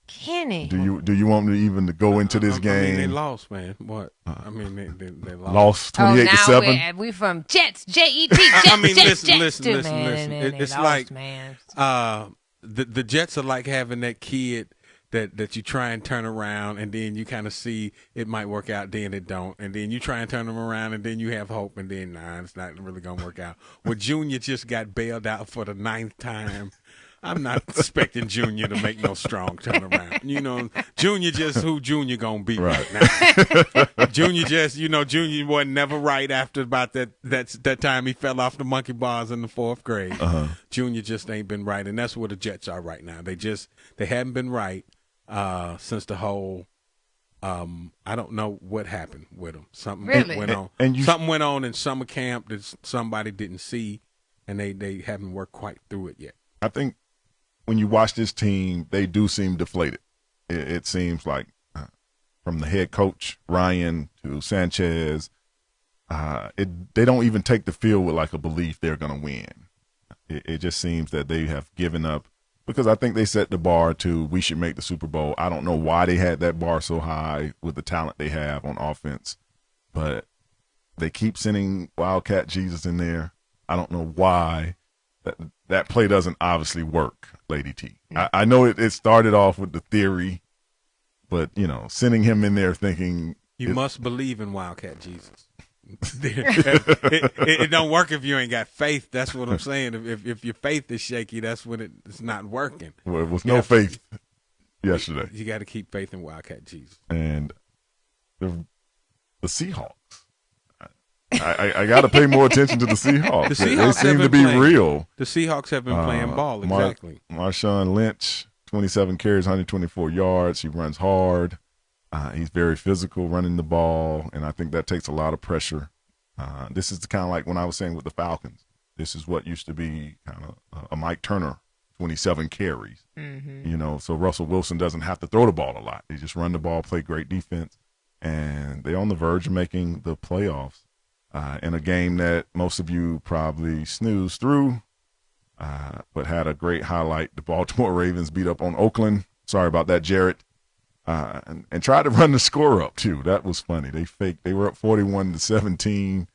Kenny. Do you want me to even to go into this game? I mean, they lost, man. What? I mean, they lost. Lost 28-7. We're from Jets, J-E-T, Jets, I mean, Jets, listen. Man, It's lost, like man. The Jets are like having that kid that you try and turn around, and then you kind of see it might work out, then it don't, and then you try and turn them around, and then you have hope, and then it's not really gonna work out. Well, Junior just got bailed out for the 9th time. I'm not expecting Junior to make no strong turnaround. You know, Junior just who Junior gonna be right now. Junior just, Junior wasn't never right after about that time he fell off the monkey bars in the 4th grade. Junior just ain't been right, and that's where the Jets are right now. They haven't been right since the whole. I don't know what happened with them. Something went on. Something went on in summer camp that somebody didn't see, and they haven't worked quite through it yet. I think when you watch this team, they do seem deflated. It seems like from the head coach, Ryan, to Sanchez, they don't even take the field with like a belief they're going to win. It just seems that they have given up because I think they set the bar to we should make the Super Bowl. I don't know why they had that bar so high with the talent they have on offense, but they keep sending Wildcat Jesus in there. I don't know why. That play doesn't obviously work, Lady T. I know it started off with the theory, but, sending him in there thinking. You must believe in Wildcat Jesus. it don't work if you ain't got faith. That's what I'm saying. If your faith is shaky, that's when it's not working. Well, it was no faith yesterday. You got to keep faith in Wildcat Jesus. And the Seahawks. I got to pay more attention to the Seahawks. They seem to be real. The Seahawks have been playing ball, exactly. Marshawn Lynch, 27 carries, 124 yards. He runs hard. He's very physical running the ball, and I think that takes a lot of pressure. This is kind of like when I was saying with the Falcons. This is what used to be kind of a Mike Turner, 27 carries. So Russell Wilson doesn't have to throw the ball a lot. They just run the ball, play great defense, and they're on the verge of making the playoffs. In a game that most of you probably snoozed through, but had a great highlight. The Baltimore Ravens beat up on Oakland. Sorry about that, Jarrett. And tried to run the score up, too. That was funny. They were up 41-17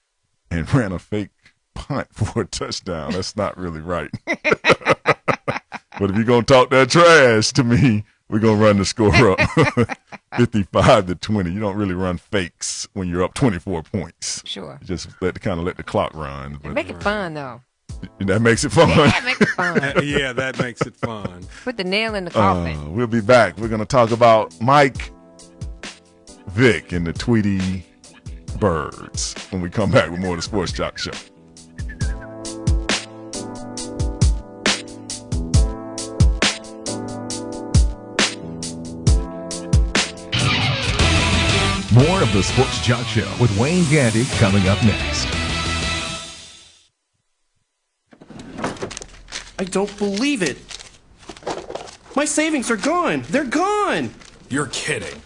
and ran a fake punt for a touchdown. That's not really right. But if you're going to talk that trash to me, we're going to run the score up 55-20. You don't really run fakes when you're up 24 points. Sure. You just let the clock run. But make it fun, though. That makes it fun. Yeah, that makes it fun. Yeah, that makes it fun. Put the nail in the coffin. We'll be back. We're going to talk about Mike Vick and the Tweety Birds when we come back with more of the Sports Jock Show. More of the Sports Jock Show with Wayne Gandy coming up next. I don't believe it. My savings are gone. They're gone. You're kidding.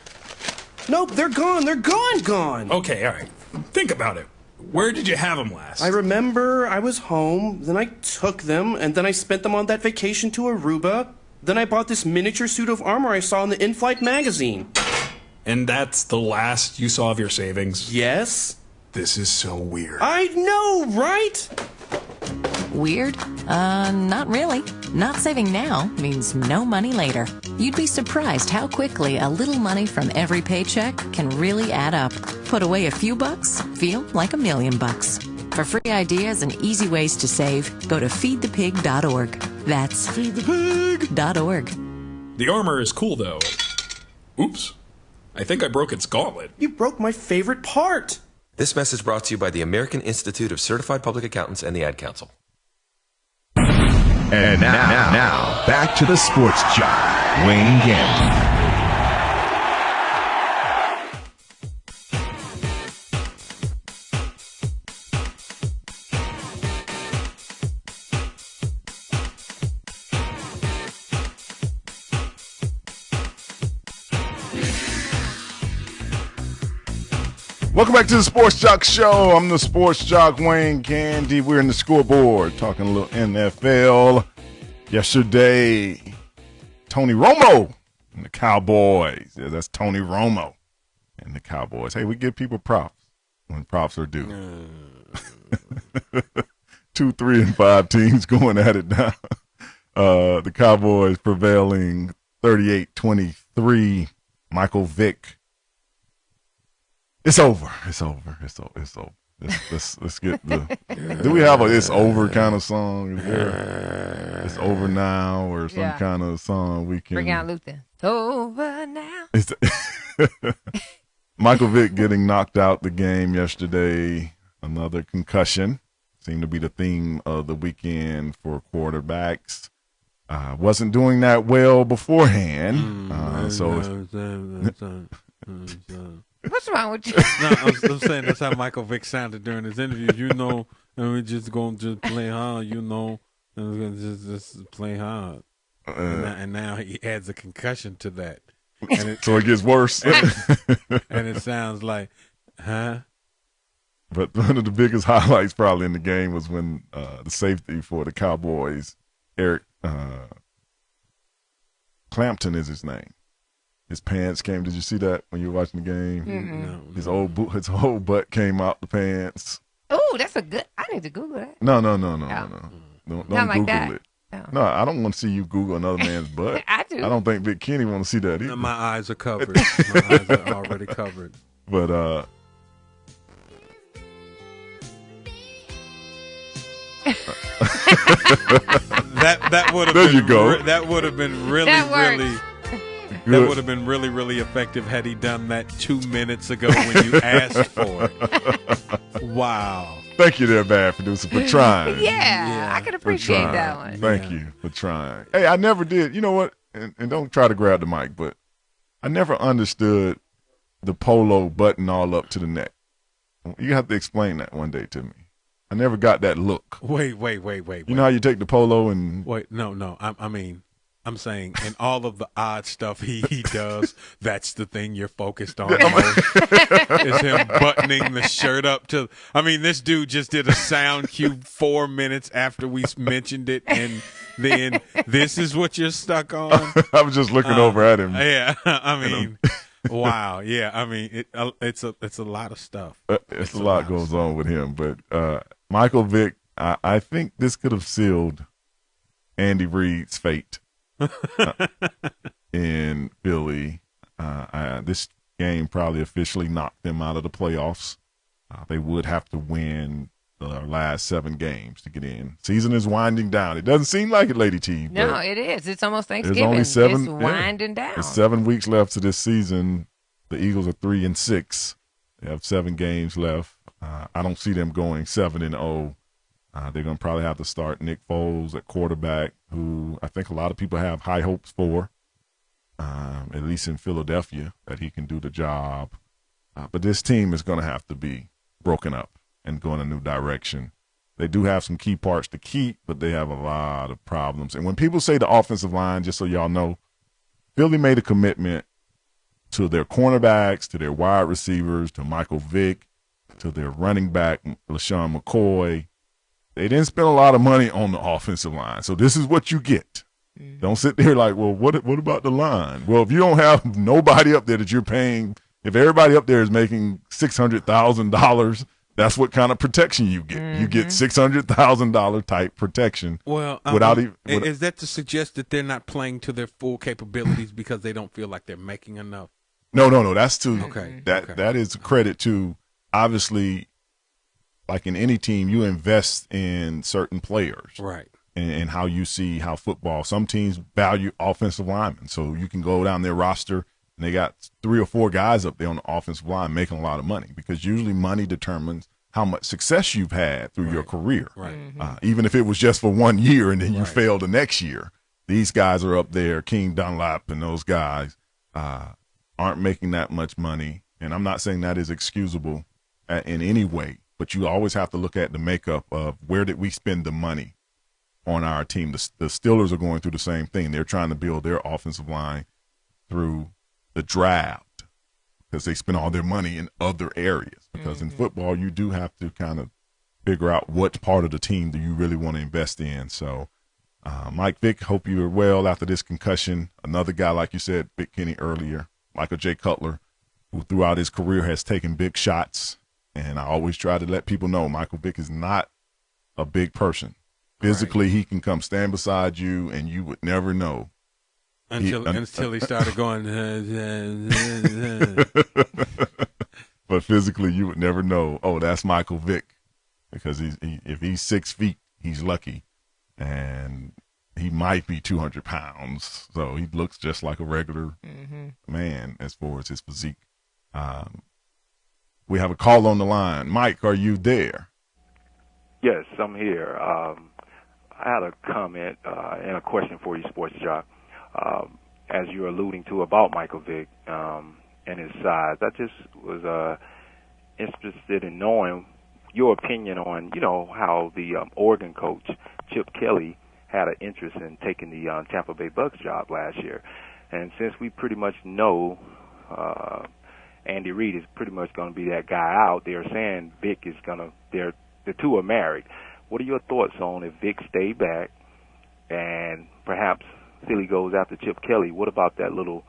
Nope, they're gone. They're gone. Okay, all right. Think about it. Where did you have them last? I remember I was home, then I took them, and then I spent them on that vacation to Aruba. Then I bought this miniature suit of armor I saw in the In-Flight magazine. And that's the last you saw of your savings? Yes. This is so weird. I know, right? Weird? Not really. Not saving now means no money later. You'd be surprised how quickly a little money from every paycheck can really add up. Put away a few bucks, feel like $1 million. For free ideas and easy ways to save, go to feedthepig.org. That's feedthepig.org. The armor is cool, though. Oops. I think I broke its gauntlet. You broke my favorite part. This message brought to you by the American Institute of Certified Public Accountants and the Ad Council. And now, back to the Sports Jock, Wayne Gandy. Welcome back to the Sports Jock Show. I'm the Sports Jock, Wayne Gandy. We're in the scoreboard talking a little NFL. Yesterday, Tony Romo and the Cowboys. Yeah, that's Tony Romo and the Cowboys. Hey, we give people props when props are due. 2, 3, and 5 teams going at it now. The Cowboys prevailing 38-23. Michael Vick. It's over. Let's get the. Do we have a "It's Over" kind of song? Is there "It's Over Now" or some kind of song we can bring out Luther? It's over now. Michael Vick getting knocked out the game yesterday. Another concussion seemed to be the theme of the weekend for quarterbacks. Wasn't doing that well beforehand. What's wrong with you? No, I'm saying that's how Michael Vick sounded during his interview. And we're just going to play hard, and we're going to just play hard. And now he adds a concussion to that. So it gets worse. And it sounds like, huh? But one of the biggest highlights probably in the game was when the safety for the Cowboys, Eric Clapton is his name. His pants came. Did you see that when you were watching the game? No. His whole butt came out the pants. Oh, that's a good. I need to Google that. No. Don't Not like Google that. it. No, I don't want to see you Google another man's butt. I do. I don't think Vic Kenny want to see that either. My eyes are covered. My eyes are already covered. But that would have. There been you go. That would have been really. That would have been really, really effective had he done that 2 minutes ago when you asked for it. Wow. Thank you there, bad producer, for trying. Yeah, I can appreciate that one. Thank you for trying. Hey, I never did. You know what? And don't try to grab the mic, but I never understood the polo button all up to the neck. You have to explain that one day to me. I never got that look. Wait. You know how you take the polo and... Wait, no. I'm saying in all of the odd stuff he does, that's the thing you're focused on most, is him buttoning the shirt up to. I mean, this dude just did a sound cue 4 minutes after we mentioned it, and then this is what you're stuck on. I was just looking over at him. Yeah, I mean, wow. Yeah, I mean, it's a lot of stuff. It's a lot goes on with him, but Michael Vick, I think this could have sealed Andy Reid's fate. In Philly, this game probably officially knocked them out of the playoffs. They would have to win the last 7 games to get in. Season is winding down. It doesn't seem like it, Lady T. No, it is. It's almost Thanksgiving. There's only 7. It's winding down. There's 7 weeks left to this season. The Eagles are 3-6. They have 7 games left. I don't see them going 7-0. They're going to probably have to start Nick Foles at quarterback, who I think a lot of people have high hopes for, at least in Philadelphia, that he can do the job. But this team is going to have to be broken up and go in a new direction. They do have some key parts to keep, but they have a lot of problems. And when people say the offensive line, just so y'all know, Philly made a commitment to their cornerbacks, to their wide receivers, to Michael Vick, to their running back, LaShawn McCoy. They didn't spend a lot of money on the offensive line. So this is what you get. Don't sit there like, well, what about the line? Well, if you don't have nobody up there that you're paying, if everybody up there is making $600,000, that's what kind of protection you get. Mm-hmm. You get $600,000 type protection. Well, is that to suggest that they're not playing to their full capabilities because they don't feel like they're making enough? No. That's to okay. That is credit to, obviously, like in any team, you invest in certain players, right? And how you see how football. Some teams value offensive linemen, so you can go down their roster and they got 3 or 4 guys up there on the offensive line making a lot of money, because usually money determines how much success you've had through your career. Right. Even if it was just for 1 year and then you fail the next year. These guys are up there, King Dunlap and those guys aren't making that much money. And I'm not saying that is excusable in any way, but you always have to look at the makeup of where did we spend the money on our team. The Steelers are going through the same thing. They're trying to build their offensive line through the draft because they spend all their money in other areas. Because in football, you do have to kind of figure out what part of the team do you really want to invest in. So, Mike Vick, hope you are well after this concussion. Another guy, like you said, Vic Kenny earlier, Michael J. Cutler, who throughout his career has taken big shots. And I always try to let people know Michael Vick is not a big person. Physically, he can come stand beside you, and you would never know. Until he started going. But physically, you would never know, oh, that's Michael Vick. Because if he's 6 feet, he's lucky. And he might be 200 pounds. So he looks just like a regular man as far as his physique. We have a call on the line. Mike, are you there? Yes, I'm here. I had a comment and a question for you, Sports Jock. As you're alluding to about Michael Vick and his size, I just was interested in knowing your opinion on, how the Oregon coach, Chip Kelly, had an interest in taking the Tampa Bay Bucks job last year. And since we pretty much know Andy Reid is pretty much going to be that guy out, they're saying Vick is going to, the two are married. What are your thoughts on if Vick stayed back and perhaps Philly goes after Chip Kelly? What about that little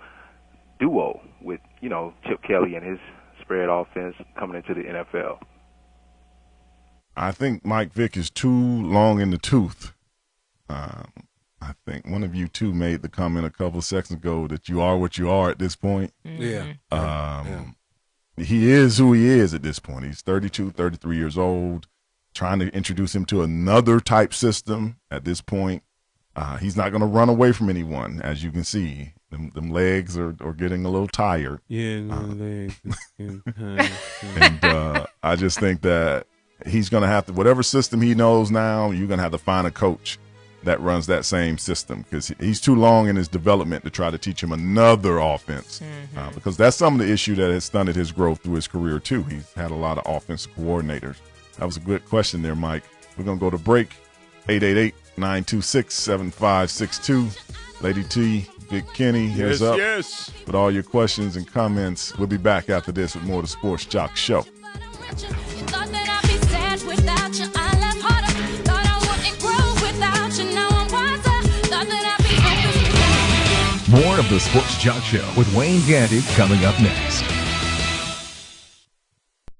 duo with, Chip Kelly and his spread offense coming into the NFL? I think Mike Vick is too long in the tooth. I think one of you two made the comment a couple of seconds ago that you are what you are at this point. Yeah. He is who he is at this point. He's 32, 33 years old, trying to introduce him to another type system at this point. He's not going to run away from anyone, as you can see. Them legs are getting a little tired. Yeah, legs. And I just think that he's going to have to, whatever system he knows now, you're going to have to find a coach that runs that same system because he's too long in his development to try to teach him another offense because that's some of the issue that has stunted his growth through his career too. He's had a lot of offensive coordinators. That was a good question there, Mike. We're going to go to break. 888-926-7562. Lady T, Vic Kenny, here's up with all your questions and comments. We'll be back after this with more of the Sports Jock Show. Thought that I'd be sad without you. I laughed harder. Thought I wouldn't grow without you. Now I'm wiser. Thought that I'd be More of the Sports Jock Show with Wayne Gandy coming up next.